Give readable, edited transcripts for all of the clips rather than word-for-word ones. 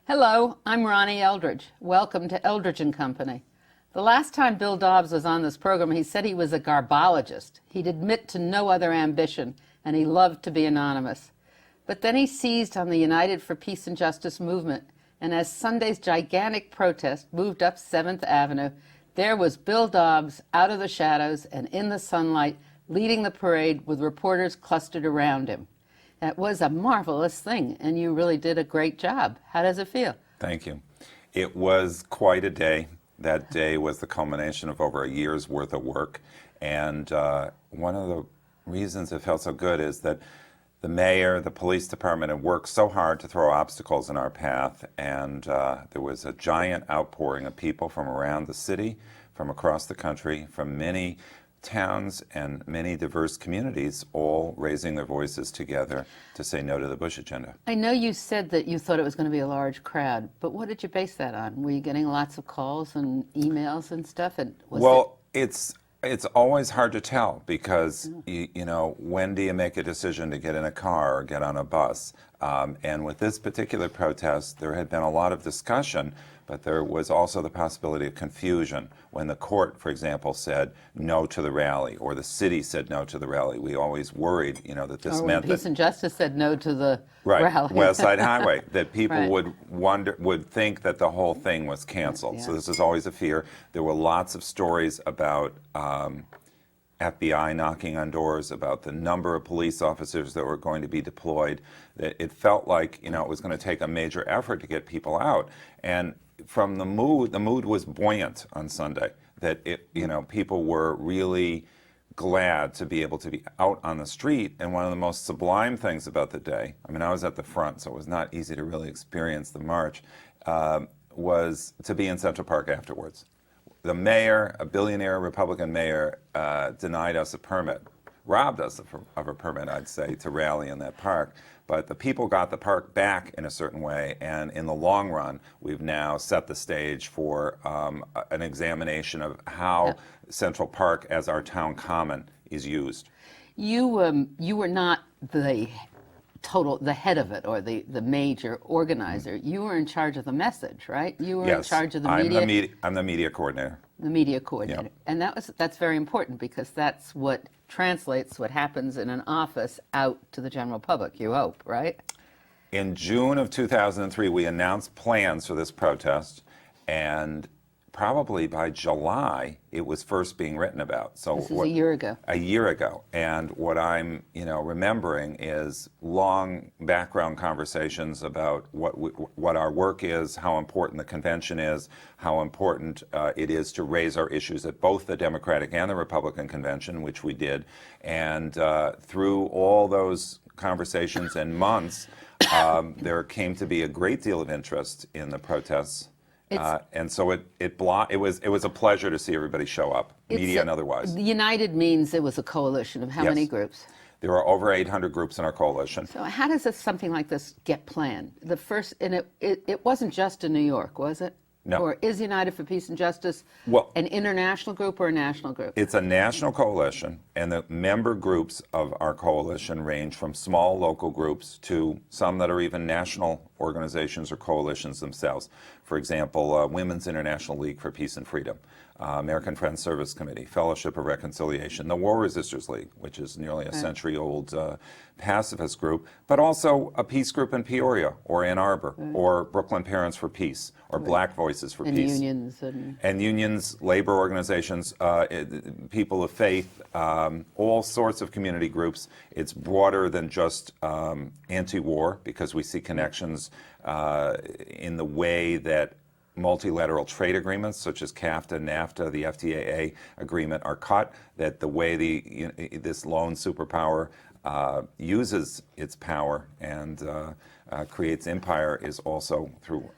Hello, I'm Ronnie Eldridge. Welcome to Eldridge and Company. The last time Bill Dobbs was on this program, he said he was a garbologist. He'd admit to no other ambition, and he loved to be anonymous. But then he seized on the United for Peace and Justice movement, and as Sunday's gigantic protest moved up 7th Avenue, there was Bill Dobbs out of the shadows and in the sunlight, leading the parade with reporters clustered around him. That was a marvelous thing, and you really did a great job. How does it feel? Thank you. It was quite a day. That day was the culmination of over a year's worth of work. And one of the reasons it felt so good is that the mayor, the police department had worked so hard to throw obstacles in our path. And there was a giant outpouring of people from around the city, from across the country, from many towns and many diverse communities, all raising their voices together to say no to the Bush agenda. I know you said that you thought it was going to be a large crowd, but what did you base that on? Were you getting lots of calls and emails and stuff? And it's always hard to tell because, you know, when do you make a decision to get in a car or get on a bus? And with this particular protest, there had been a lot of discussion, but there was also the possibility of confusion. When the court, for example, said no to the rally, or the city said no to the rally, we always worried, you know, that this meant that Peace and Justice said no to the rally. West Side Highway, that people would think that the whole thing was canceled. Yeah. So this is always a fear. There were lots of stories about FBI knocking on doors, about the number of police officers that were going to be deployed. That it felt like, you know, it was going to take a major effort to get people out. And from the mood was buoyant on Sunday. That people were really glad to be able to be out on the street. And one of the most sublime things about the day, I mean, I was at the front, so it was not easy to really experience the march, was to be in Central Park afterwards. The mayor, a billionaire Republican mayor, denied us a permit, robbed us of a permit, I'd say, to rally in that park. But the people got the park back in a certain way, and in the long run, we've now set the stage for an examination of how Central Park as our town common is used. You were not the head of it or the major organizer. You were in charge of the message, right? You were in charge of the media. I'm the media coordinator. The media coordinator. Yep. And that's very important because that's what translates what happens in an office out to the general public, you hope, right? In June of 2003, we announced plans for this protest, and probably by July, it was first being written about. So this is a year ago. A year ago. And what I'm, remembering is long background conversations about what our work is, how important the convention is, how important it is to raise our issues at both the Democratic and the Republican convention, which we did. And through all those conversations and months, there came to be a great deal of interest in the protests. And so it was a pleasure to see everybody show up, media and otherwise. United means it was a coalition of how many groups? There are over 800 groups in our coalition. So how does something like this get planned? It wasn't just in New York, was it? No. Or is United for Peace and Justice an international group or a national group? It's a national coalition, and the member groups of our coalition range from small local groups to some that are even national organizations or coalitions themselves. For example, Women's International League for Peace and Freedom, American Friends Service Committee, Fellowship of Reconciliation, the War Resisters League, which is nearly a century-old pacifist group, but also a peace group in Peoria or Ann Arbor or Brooklyn Parents for Peace or Black Voices for Peace. Unions. And unions, labor organizations, people of faith, all sorts of community groups. It's broader than just anti-war because we see connections in the way that multilateral trade agreements such as CAFTA, NAFTA, the FTAA agreement are cut, that the way this lone superpower uses its power and creates empire is also through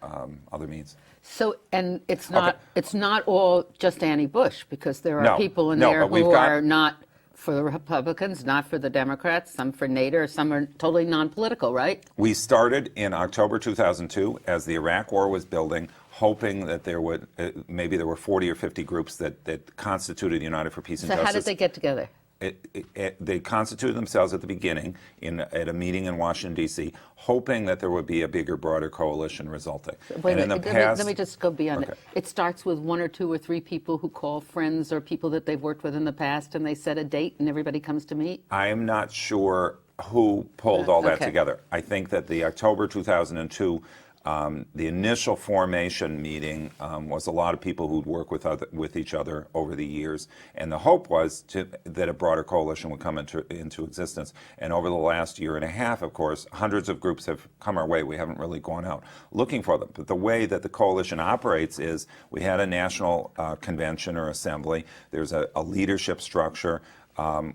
other means. So, and it's not all just anti-Bush because there are people in there who are not for the Republicans, not for the Democrats, some for Nader, some are totally non-political, right? We started in October 2002 as the Iraq War was building, hoping that there would, maybe there were 40 or 50 groups that constituted United for Peace and Justice. So how did they get together? they constituted themselves at the beginning at a meeting in Washington, D.C., hoping that there would be a bigger, broader coalition resulting. Wait and a in the minute, past, let me just go beyond okay. it. It starts with one or two or three people who call friends or people that they've worked with in the past, and they set a date and everybody comes to meet? I am not sure who pulled all that Okay. together. I think that the October 2002, the initial formation meeting was a lot of people who'd worked with each other over the years, and the hope was that a broader coalition would come into existence. And over the last year and a half, of course, hundreds of groups have come our way. We haven't really gone out looking for them. But the way that the coalition operates is we had a national convention or assembly. There's a leadership structure.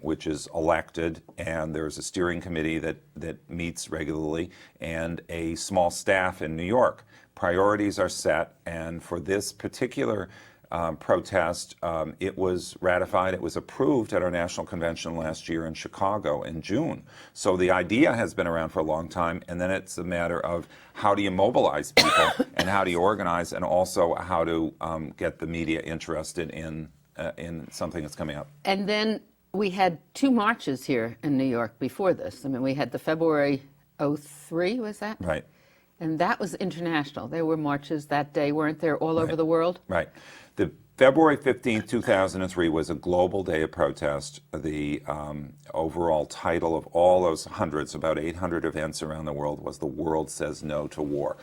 Which is elected, and there's a steering committee that meets regularly, and a small staff in New York. Priorities are set, and for this particular protest, it was ratified, it was approved at our national convention last year in Chicago in June. So the idea has been around for a long time, and then it's a matter of how do you mobilize people, and how do you organize, and also how to get the media interested in something that's coming up. And then we had two marches here in New York before this. I mean, we had the February '03, was that? Right. And that was international. There were marches that day, weren't there, all over the world? Right. The February 15th, 2003 was a global day of protest. The overall title of all those hundreds, about 800 events around the world, was "The World Says No to War."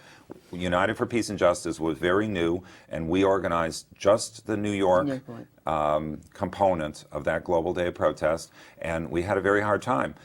United for Peace and Justice was very new, and we organized just the New York component of that global day of protest, and we had a very hard time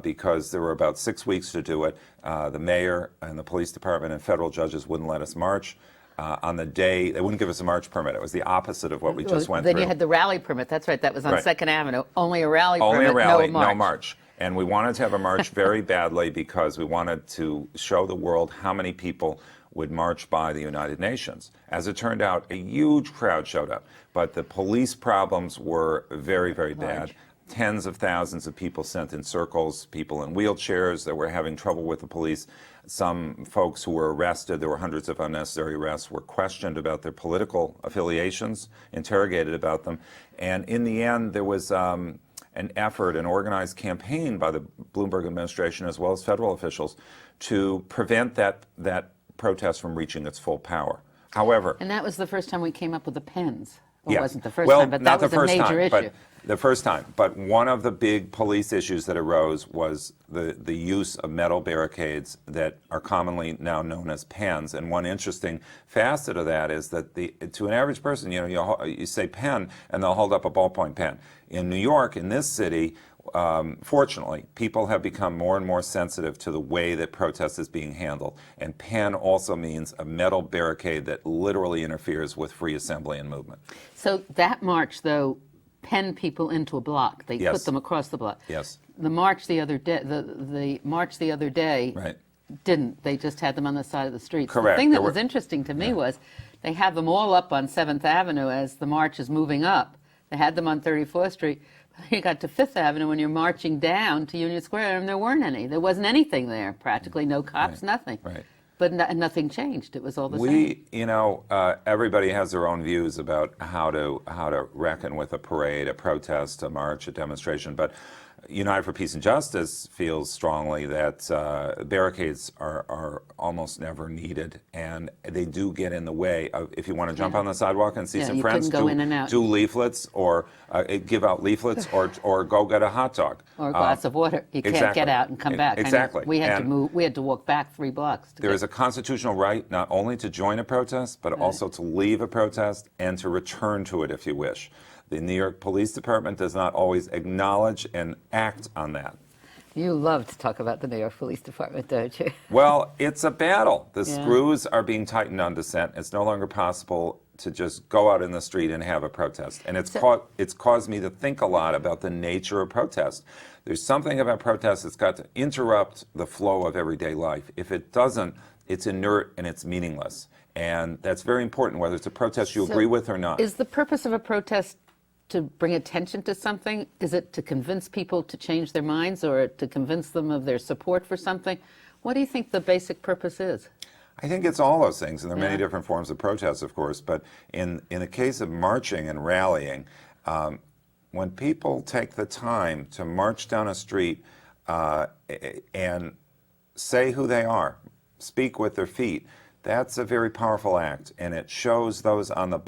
because there were about 6 weeks to do it. The mayor and the police department and federal judges wouldn't let us march. On the day, they wouldn't give us a march permit. It was the opposite of what we just went then through. You had the rally permit. That's right. That was on Right. 2nd Avenue. Only a rally Only permit, a rally, no march. no march. And we wanted to have a march very badly because we wanted to show the world how many people would march by the United Nations. As it turned out, a huge crowd showed up, but the police problems were very, very bad. Tens of thousands of people sent in circles, people in wheelchairs that were having trouble with the police. Some folks who were arrested, there were hundreds of unnecessary arrests, were questioned about their political affiliations, interrogated about them. And in the end, there was an effort, an organized campaign by the Bloomberg administration as well as federal officials to prevent that protest from reaching its full power. However, And that was the first time we came up with the pens. Well, yes. it wasn't the first Well, time, but not that was the a first major time, issue. But the first time. But one of the big police issues that arose was the use of metal barricades that are commonly now known as pens. And one interesting facet of that is that to an average person, you say pen, and they'll hold up a ballpoint pen. In New York, in this city, fortunately, people have become more and more sensitive to the way that protest is being handled. And pen also means a metal barricade that literally interferes with free assembly and movement. So that march, though, penned people into a block. They Yes. put them across the block. Yes. The march the other day, the march the other day Right. didn't. They just had them on the side of the streets. Correct. The thing that There was were- interesting to me was they had them all up on 7th Avenue as the march is moving up. They had them on 34th Street. You got to 5th Avenue when you're marching down to Union Square, and there weren't any. There wasn't anything there, practically no cops, nothing. Right. But nothing changed. It was all the same. Everybody has their own views about how to reckon with a parade, a protest, a march, a demonstration. But United for Peace and Justice feels strongly that barricades are almost never needed, and they do get in the way of, if you want to jump on the sidewalk and see some you friends, couldn't go in and out. do leaflets or give out leaflets or go get a hot dog. Or a glass of water. You can't exactly. get out and come back. Exactly. We had to And move. We had to walk back 3 blocks. there is a constitutional right not only to join a protest, but also to leave a protest and to return to it if you wish. The New York Police Department does not always acknowledge and act on that. You love to talk about the New York Police Department, don't you? Well, it's a battle. The Yeah. screws are being tightened on dissent. It's no longer possible to just go out in the street and have a protest. And it's caused me to think a lot about the nature of protest. There's something about protest that's got to interrupt the flow of everyday life. If it doesn't, it's inert and it's meaningless. And that's very important, whether it's a protest you agree with or not. Is the purpose of a protest to bring attention to something? Is it to convince people to change their minds or to convince them of their support for something? What do you think the basic purpose is? I think it's all those things, and there are many different forms of protest, of course, but in the case of marching and rallying, when people take the time to march down a street and say who they are, speak with their feet, that's a very powerful act, and it shows those on the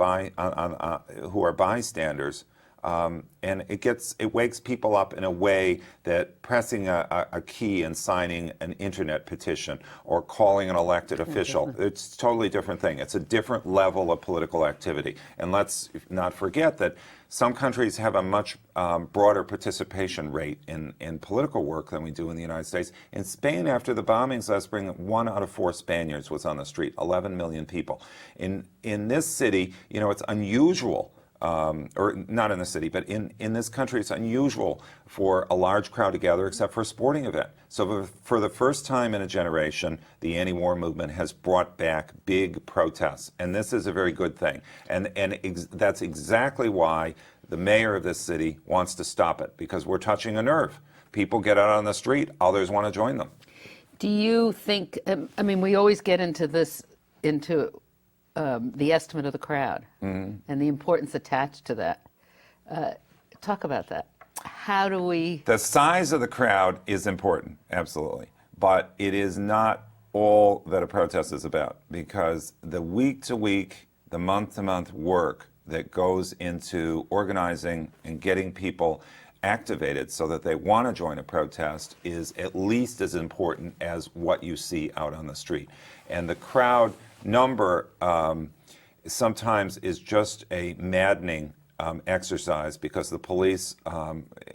who are bystanders, and it wakes people up in a way that pressing a key and signing an internet petition or calling an elected official, it's a totally different thing. It's a different level of political activity. And let's not forget that some countries have a much broader participation rate in political work than we do in the United States. In Spain, after the bombings last spring, 1 out of 4 Spaniards was on the street, 11 million people. In this city, it's unusual, or not in the city, but in this country, it's unusual for a large crowd to gather except for a sporting event. So for the first time in a generation, the anti-war movement has brought back big protests, and this is a very good thing. And that's exactly why the mayor of this city wants to stop it, because we're touching a nerve. People get out on the street, others want to join them. Do you think, we always get into the estimate of the crowd and the importance attached to that. Talk about that. How do we... The size of the crowd is important, absolutely. But it is not all that a protest is about, because the week-to-week, the month-to-month work that goes into organizing and getting people activated so that they want to join a protest is at least as important as what you see out on the street. And the crowd number sometimes is just a maddening exercise, because the police,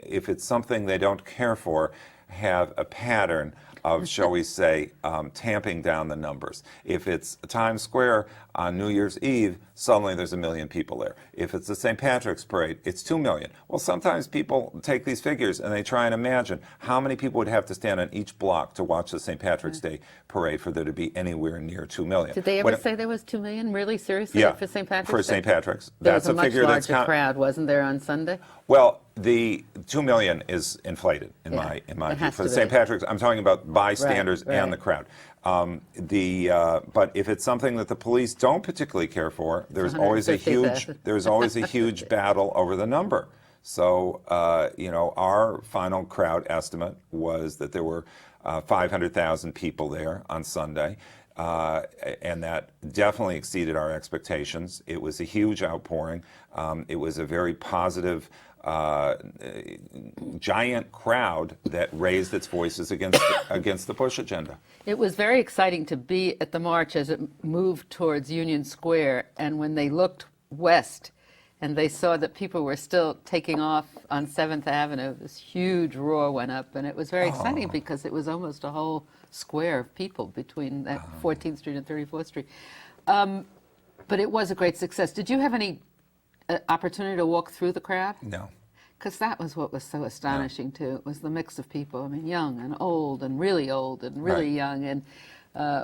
if it's something they don't care for, have a pattern of, shall we say, tamping down the numbers. If it's Times Square on New Year's Eve, suddenly there's 1 million people there. If it's the St. Patrick's Parade, it's 2 million. Well, sometimes people take these figures and they try and imagine how many people would have to stand on each block to watch the St. Patrick's Day Parade for there to be anywhere near 2 million. Did they ever say there was 2 million? Really? Seriously? Yeah, for St. Patrick's for Day? St. Patrick's. There That's was a figure much that's larger crowd, wasn't there, on Sunday? Well, the 2 million is inflated in my view. For the St. Patrick's, I'm talking about bystanders and the crowd. But if it's something that the police don't particularly care for, there's always a huge battle over the number. So our final crowd estimate was that there were 500,000 people there on Sunday. And that definitely exceeded our expectations. It was a huge outpouring. It was a very positive, giant crowd that raised its voices against the Bush agenda. It was very exciting to be at the march as it moved towards Union Square, and when they looked west and they saw that people were still taking off on 7th Avenue, this huge roar went up, and it was very exciting because it was almost a whole square of people between that 14th Street and 34th Street. But it was a great success. Did you have any opportunity to walk through the crowd? No. Because that was what was so astonishing, too. It was the mix of people. Young and really old and really young, and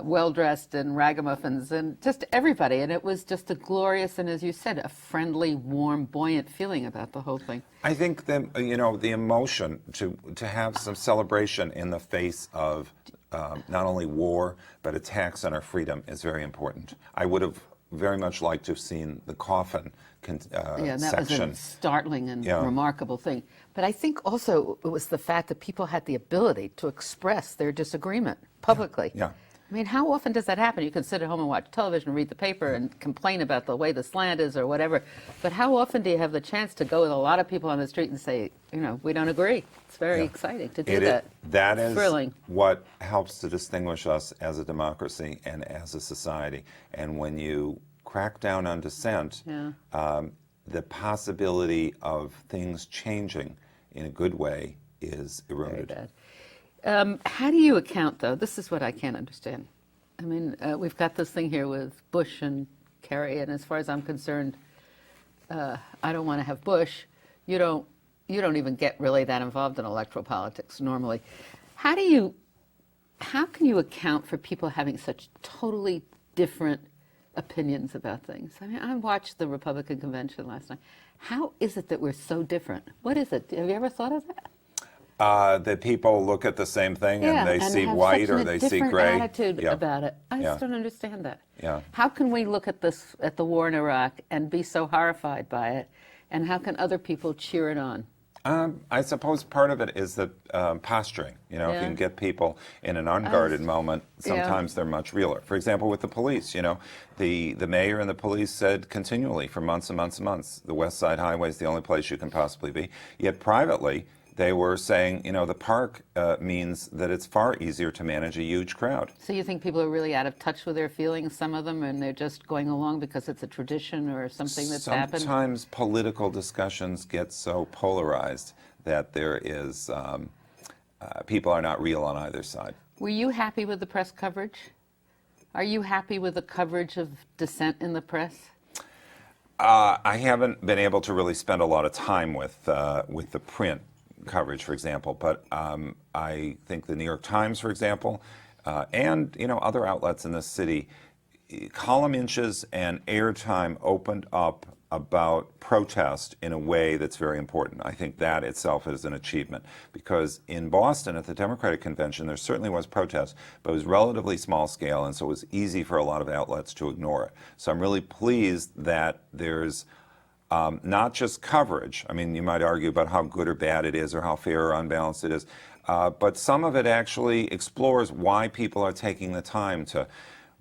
well-dressed and ragamuffins and just everybody. And it was just a glorious and, as you said, a friendly, warm, buoyant feeling about the whole thing. I think that, the emotion to have some celebration in the face of not only war, but attacks on our freedom is very important. I would have very much liked to have seen the coffin that section. was a startling and remarkable thing. But I think also it was the fact that people had the ability to express their disagreement publicly. Yeah. How often does that happen? You can sit at home and watch television, read the paper, and complain about the way the slant is or whatever. But how often do you have the chance to go with a lot of people on the street and say, we don't agree? It's very exciting to do that. That is thrilling. What helps to distinguish us as a democracy and as a society. And when you crack down on dissent, the possibility of things changing in a good way is eroded. Very bad. How do you account, though? This is what I can't understand. We've got this thing here with Bush and Kerry, and as far as I'm concerned, I don't want to have Bush. You don't even get really that involved in electoral politics normally. How can you account for people having such totally different opinions about things? I watched the Republican convention last night. How is it that we're so different? What is it? Have you ever thought of that? That people look at the same thing and they see white or they see gray. Attitude about it. I just don't understand that. Yeah. How can we look at the war in Iraq and be so horrified by it, and how can other people cheer it on? I suppose part of it is the posturing. If you Yeah. can get people in an unguarded moment, sometimes they're much realer. For example, with the police, the mayor and the police said continually for months and months and months, the West Side Highway is the only place you can possibly be. Yet privately, they were saying, the park means that it's far easier to manage a huge crowd. So you think people are really out of touch with their feelings, some of them, and they're just going along because it's a tradition or something that's happened? Sometimes political discussions get so polarized that there is, people are not real on either side. Were you happy with the press coverage? Are you happy with the coverage of dissent in the press? I haven't been able to really spend a lot of time with the print coverage, for example, but I think the New York Times, for example, and other outlets in this city, column inches and airtime opened up about protest in a way that's very important. I think that itself is an achievement, because in Boston at the Democratic Convention there certainly was protest, but it was relatively small scale, and so it was easy for a lot of outlets to ignore it. So I'm really pleased that there's not just coverage. I mean, you might argue about how good or bad it is or how fair or unbalanced it is, but some of it actually explores why people are taking the time to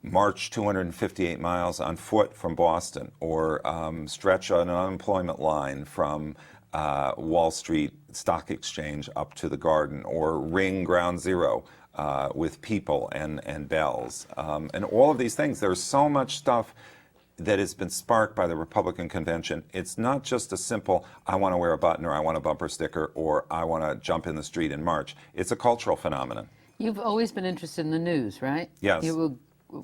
march 258 miles on foot from Boston, or stretch an unemployment line from Wall Street Stock Exchange up to the Garden, or ring Ground Zero with people and bells. And all of these things, there's so much stuff that has been sparked by the Republican convention. It's not just a simple, I want to wear a button, or I want a bumper sticker, or I want to jump in the street and march. It's a cultural phenomenon. You've always been interested in the news, right? Yes.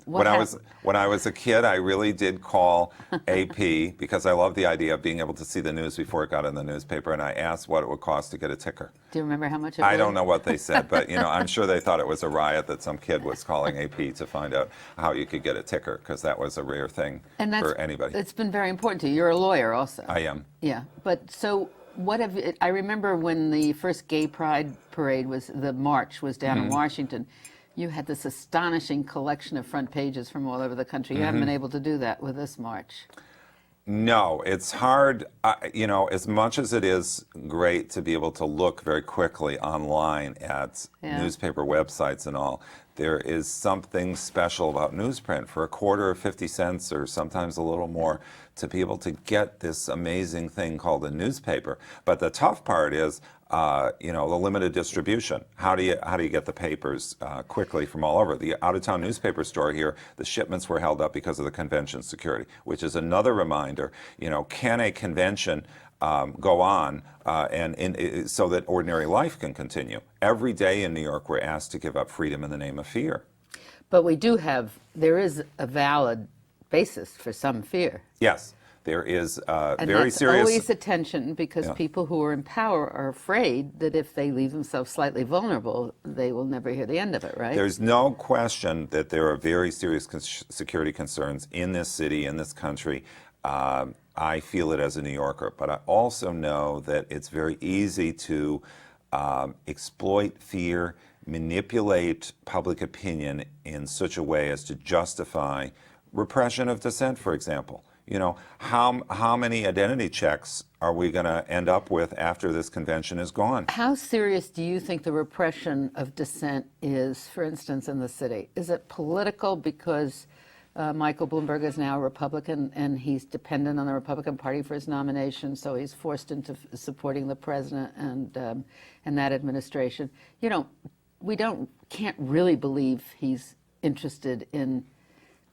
When I was a kid, I really did call AP because I love the idea of being able to see the news before it got in the newspaper, and I asked what it would cost to get a ticker. Do you remember how much it was? I don't know what they said, but I'm sure they thought it was a riot that some kid was calling AP to find out how you could get a ticker, because that was a rare thing for anybody. It's been very important to you. You're a lawyer also. I am. Yeah, but so I remember when the first Gay Pride parade the march was down in Washington. You had this astonishing collection of front pages from all over the country. You haven't been able to do that with this march. No, it's hard. As much as it is great to be able to look very quickly online at newspaper websites and all, there is something special about newsprint. For a quarter or 50 cents, or sometimes a little more, to be able to get this amazing thing called a newspaper. But the tough part is, the limited distribution. How do you get the papers quickly from all over? The out-of-town newspaper store here, the shipments were held up because of the convention security, which is another reminder. Can a convention go on so that ordinary life can continue? Every day in New York, we're asked to give up freedom in the name of fear. But there is a valid basis for some fear. Yes. There is And very that's serious. always a tension, because people who are in power are afraid that if they leave themselves slightly vulnerable, they will never hear the end of it, right? There's no question that there are very serious security concerns in this city, in this country. I feel it as a New Yorker, but I also know that it's very easy to exploit fear, manipulate public opinion in such a way as to justify repression of dissent, for example. How many identity checks are we going to end up with after this convention is gone? How serious do you think the repression of dissent is, for instance, in the city? Is it political because Michael Bloomberg is now a Republican and he's dependent on the Republican Party for his nomination, so he's forced into supporting the president and that administration? We can't really believe he's interested in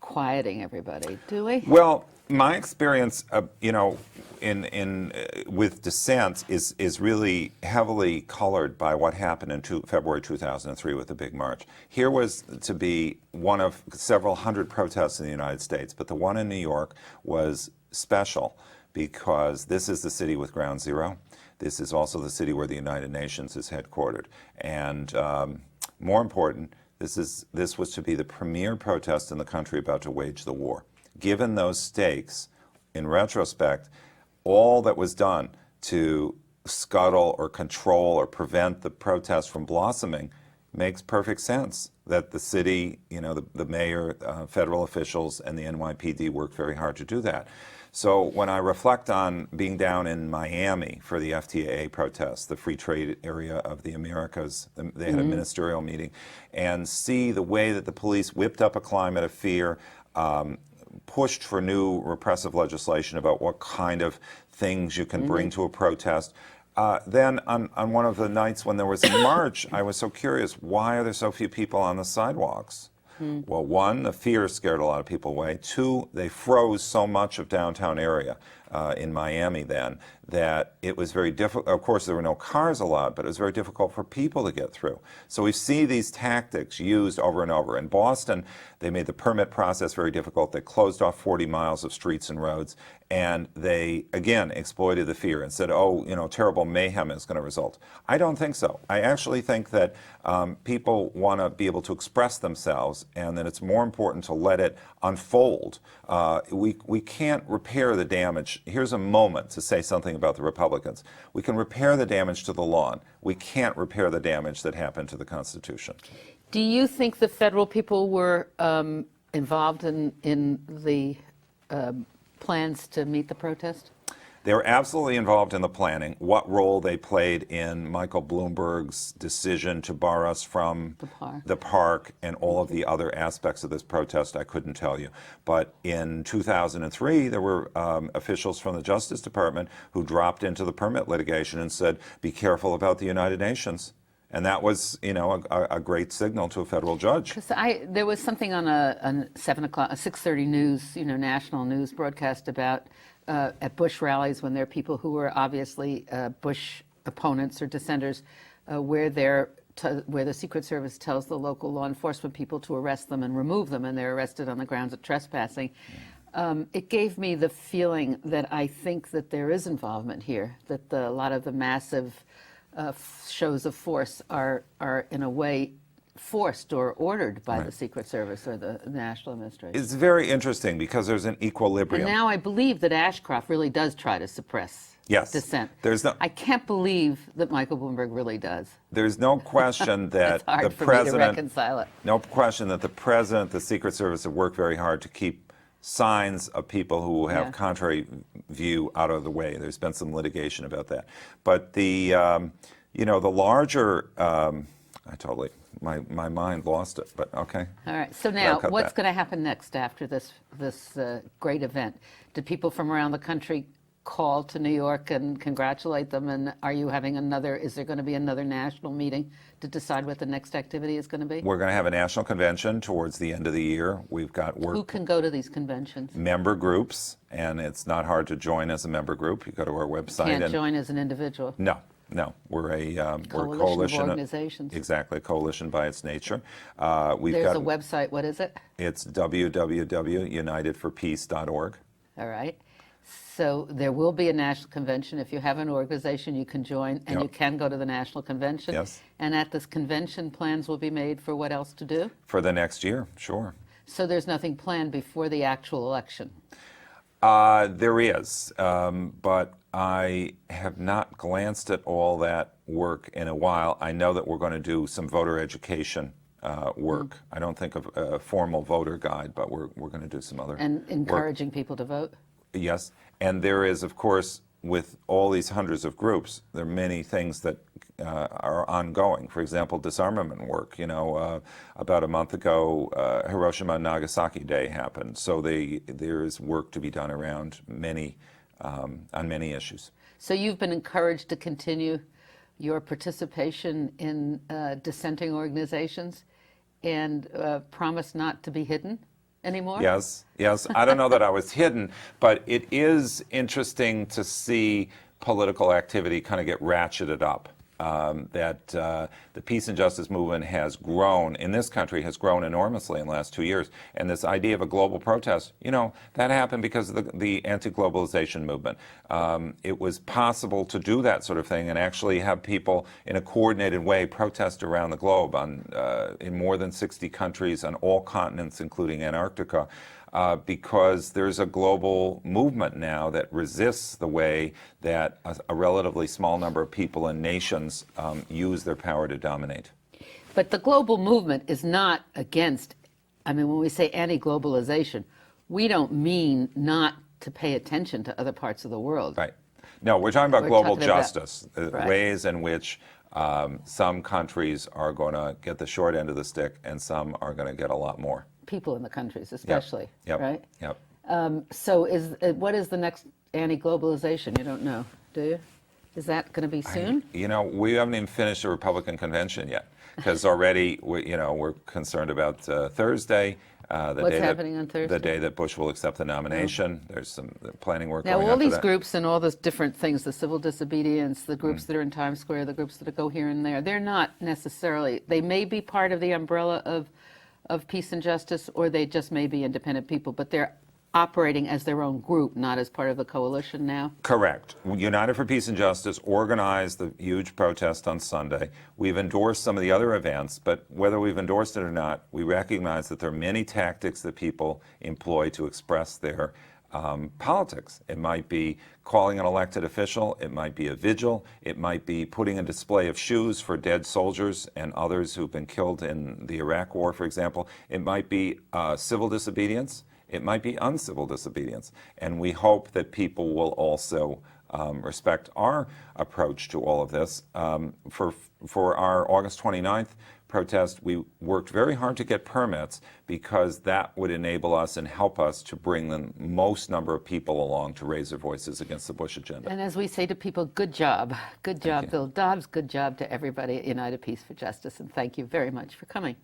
quieting everybody, do we? Well, my experience, with dissent is really heavily colored by what happened in February 2003 with the big march. Here was to be one of several hundred protests in the United States, but the one in New York was special because this is the city with Ground Zero. This is also the city where the United Nations is headquartered. And more important, this was to be the premier protest in the country about to wage the war. Given those stakes, in retrospect, all that was done to scuttle or control or prevent the protest from blossoming makes perfect sense. that the city, the mayor, federal officials, and the NYPD worked very hard to do that. So when I reflect on being down in Miami for the FTAA protests, the free trade area of the Americas, they had a ministerial meeting, and see the way that the police whipped up a climate of fear, pushed for new repressive legislation about what kind of things you can bring to a protest. Then on one of the nights when there was a march, I was so curious, why are there so few people on the sidewalks? Well, one, the fear scared a lot of people away. Two, they froze so much of downtown area in Miami then that it was very difficult. Of course, there were no cars a lot, but it was very difficult for people to get through. So we see these tactics used over and over. In Boston, they made the permit process very difficult. They closed off 40 miles of streets and roads, and they, again, exploited the fear and said, oh, terrible mayhem is going to result. I don't think so. I actually think that people want to be able to express themselves, and that it's more important to let it unfold. We can't repair the damage. Here's a moment to say something about the Republicans. We can repair the damage to the lawn. We can't repair the damage that happened to the Constitution. Do you think the federal people were involved in the plans to meet the protest? They were absolutely involved in the planning. What role they played in Michael Bloomberg's decision to bar us from the park and all of the other aspects of this protest, I couldn't tell you. But in 2003, there were officials from the Justice Department who dropped into the permit litigation and said, be careful about the United Nations. And that was, a great signal to a federal judge. There was something on a 7 o'clock, a 6:30 news, national news broadcast about at Bush rallies when there are people who were obviously Bush opponents or dissenters, where the Secret Service tells the local law enforcement people to arrest them and remove them, and they're arrested on the grounds of trespassing. It gave me the feeling that I think that there is involvement here, that a lot of the massive shows of force are in a way forced or ordered by the Secret Service or the National Administration. It's very interesting because there's an equilibrium. And now I believe that Ashcroft really does try to suppress dissent. I can't believe that Michael Bloomberg really does. There's no question that it's hard the for president, me to reconcile it. No question that the president, the Secret Service have worked very hard to keep signs of people who have contrary view out of the way. There's been some litigation about that. But the larger, my mind lost it, but okay. All right, so now what's going to happen next after this great event? Do people from around the country call to New York and congratulate them? And are you having is there going to be another national meeting to decide what the next activity is going to be? We're going to have a national convention towards the end of the year. We've got work. Who can go to these conventions? Member groups, and it's not hard to join as a member group. You go to our website. You can't join as an individual. No, we're a coalition of organizations. Exactly, a coalition by its nature. There's a website. What is it? It's www.unitedforpeace.org. All right. So there will be a national convention. If you have an organization, you can join, and you can go to the national convention. Yes. And at this convention, plans will be made for what else to do? For the next year, sure. So there's nothing planned before the actual election? There is, but I have not glanced at all that work in a while. I know that we're going to do some voter education work. I don't think of a formal voter guide, but we're going to do some other And encouraging people to vote? Yes, and there is, of course, with all these hundreds of groups, there are many things that are ongoing. For example, disarmament work. About a month ago, Hiroshima and Nagasaki Day happened. So there is work to be done around on many issues. So you've been encouraged to continue your participation in dissenting organizations and promise not to be hidden anymore? Yes. I don't know that I was hidden, but it is interesting to see political activity kind of get ratcheted up. The peace and justice movement has grown, in this country, has grown enormously in the last 2 years. And this idea of a global protest, that happened because of the anti-globalization movement. It was possible to do that sort of thing and actually have people in a coordinated way protest around the globe in more than 60 countries on all continents, including Antarctica. Because there's a global movement now that resists the way that a relatively small number of people and nations use their power to dominate. But the global movement is not against, I mean, when we say anti-globalization, we don't mean not to pay attention to other parts of the world. Right. No, we're talking about We're global talking about- justice, Right. ways in which some countries are going to get the short end of the stick and some are going to get a lot more. People in the countries especially, Yep. right? Yep. So what is the next anti-globalization? You don't know, do you? Is that going to be soon? You know, we haven't even finished the Republican convention yet, because already we're concerned about Thursday. What's happening on Thursday? The day that Bush will accept the nomination. There's some planning work Now, going all on for these that. groups and all those different things, the civil disobedience, the groups that are in Times Square, the groups that go here and there, they're not necessarily, they may be part of the umbrella of peace and justice, or they just may be independent people, but they're operating as their own group, not as part of the coalition now. Correct. United for Peace and Justice organized the huge protest on Sunday. We've endorsed some of the other events, but whether we've endorsed it or not, we recognize that there are many tactics that people employ to express their politics. It might be calling an elected official, it might be a vigil, it might be putting a display of shoes for dead soldiers and others who've been killed in the Iraq War, for example. It might be civil disobedience. It might be uncivil disobedience. And we hope that people will also respect our approach to all of this. For our August 29th protest, we worked very hard to get permits because that would enable us and help us to bring the most number of people along to raise their voices against the Bush agenda. And as we say to people, good job. Good job, Bill Dobbs. Good job to everybody at United Peace for Justice. And thank you very much for coming.